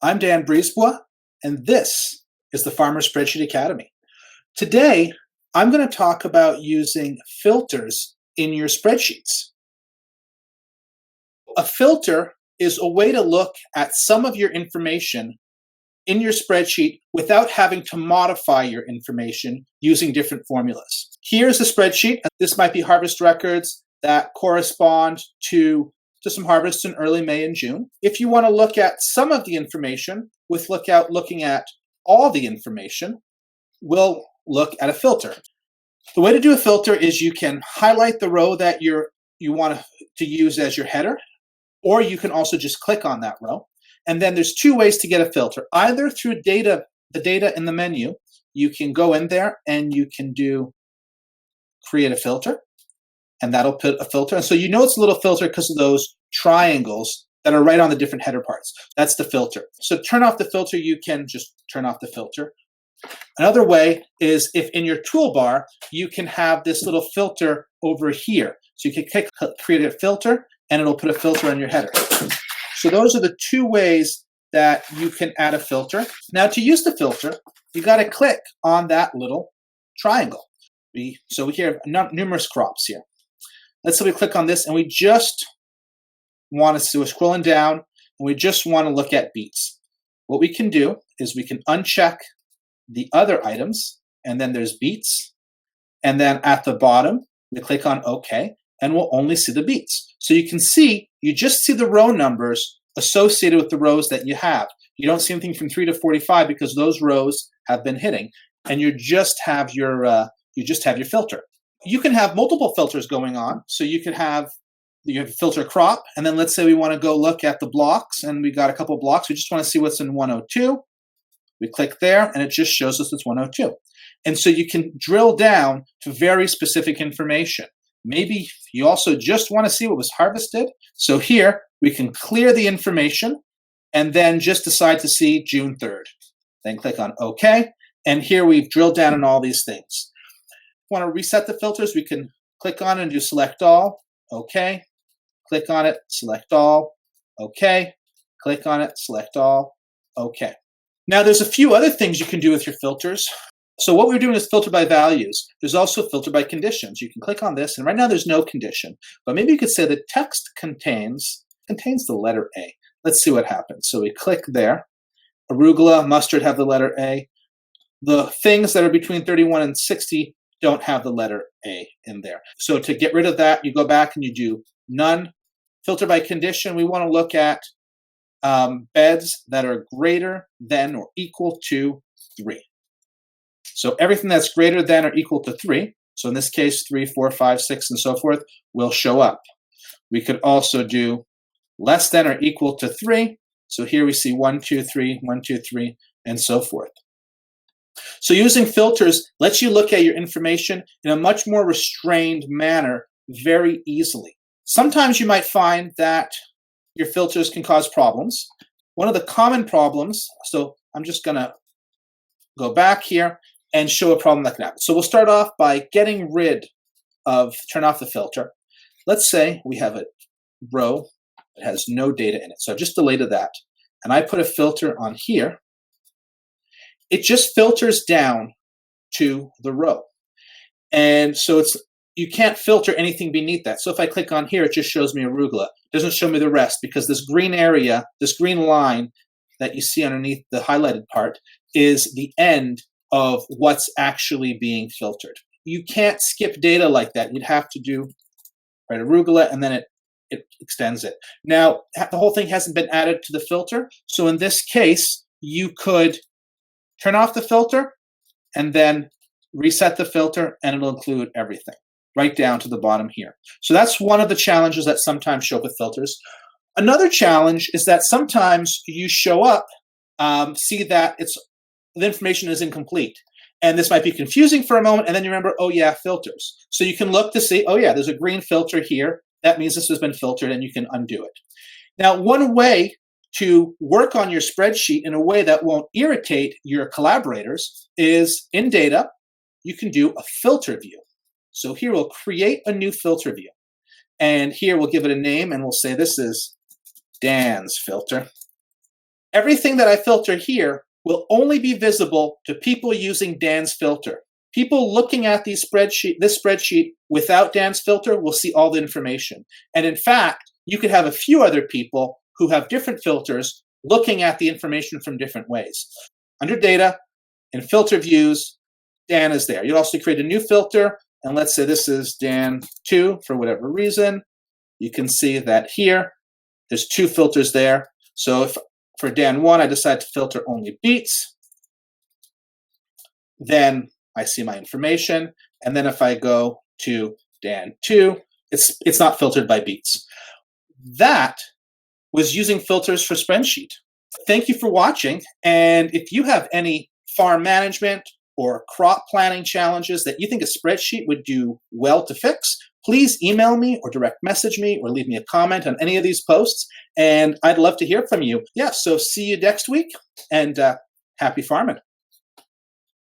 I'm Dan Brisebois, and this is the Farmer Spreadsheet Academy. Today, I'm going to talk about using filters in your spreadsheets. A filter is a way to look at some of your information in your spreadsheet without having to modify your information using different formulas. Here's the spreadsheet. This might be harvest records that correspond to some harvests in early May and June. If you want to look at some of the information looking at all the information, we'll look at a filter. The way to do a filter is you can highlight the row that you want to use as your header, or you can also just click on that row. And then there's two ways to get a filter. Either through the data in the menu, you can go in there and you can do create a filter, and that'll put a filter. And so you know it's a little filter because of those triangles that are right on the different header parts. That's the filter. So to turn off the filter, you can just turn off the filter. Another way is if in your toolbar, you can have this little filter over here. So you can click create a filter, and it'll put a filter on your header. So those are the two ways that you can add a filter. Now to use the filter, you got to click on that little triangle. So we have numerous crops here. Let's say we click on this and we just want to, so we're scrolling down and we just want to look at beets. What we can do is we can uncheck the other items, and then there's beets. And then at the bottom, we click on OK, and we'll only see the beets. So you can see, you just see the row numbers associated with the rows that you have. You don't see anything from 3 to 45 because those rows have been hitting, and you just have your filter. You can have multiple filters going on. So you have filter crop, and then let's say we want to go look at the blocks, and we got a couple blocks. We just want to see what's in 102. We click there, and it just shows us it's 102. And so you can drill down to very specific information. Maybe you also just want to see what was harvested. So here we can clear the information and then just decide to see June 3rd. Then click on OK. And here we've drilled down on all these things. Want to reset the filters, we can click on it and do select all, OK. Click on it, select all, OK. Click on it, select all, OK. Now there's a few other things you can do with your filters. So what we're doing is filter by values. There's also filter by conditions. You can click on this, and right now there's no condition. But maybe you could say the text contains the letter A. Let's see what happens. So we click there. Arugula, mustard have the letter A. The things that are between 31 and 60 don't have the letter A in there. So to get rid of that, you go back and you do none. Filter by condition, we want to look at beds that are greater than or equal to 3. So everything that's greater than or equal to 3, so in this case 3, 4, 5, 6, and so forth, will show up. We could also do less than or equal to 3. So here we see 1, 2, 3, 1, 2, 3, and so forth. So using filters lets you look at your information in a much more restrained manner very easily. Sometimes you might find that your filters can cause problems. One of the common problems, so I'm just going to go back here and show a problem that can happen. So we'll start off by turn off the filter. Let's say we have a row that has no data in it. So I've just deleted that. And I put a filter on here. It just filters down to the row. And so you can't filter anything beneath that. So if I click on here, it just shows me arugula. It doesn't show me the rest because this green area, this green line that you see underneath the highlighted part is the end of what's actually being filtered. You can't skip data like that. You'd have to do arugula, and then it extends it. Now, the whole thing hasn't been added to the filter. So in this case, you could turn off the filter and then reset the filter, and it'll include everything right down to the bottom here. So that's one of the challenges that sometimes show up with filters. Another challenge is that sometimes you show up, see that the information is incomplete. And this might be confusing for a moment, and then you remember, oh yeah, filters. So you can look to see, oh yeah, there's a green filter here. That means this has been filtered, and you can undo it. Now, one way to work on your spreadsheet in a way that won't irritate your collaborators is in data, you can do a filter view. So here we'll create a new filter view. And here we'll give it a name, and we'll say this is Dan's filter. Everything that I filter here will only be visible to people using Dan's filter. People looking at this spreadsheet without Dan's filter will see all the information. And in fact, you could have a few other people who have different filters looking at the information from different ways. Under Data, in Filter Views, Dan is there. You'll also create a new filter, and let's say this is Dan2 for whatever reason. You can see that here, there's 2 filters there. So if for Dan1, I decide to filter only beats, then I see my information. And then if I go to Dan2, it's not filtered by beats. That was using filters for Spreadsheet. Thank you for watching. And if you have any farm management or crop planning challenges that you think a spreadsheet would do well to fix, please email me or direct message me or leave me a comment on any of these posts. And I'd love to hear from you. Yeah, so see you next week, and happy farming.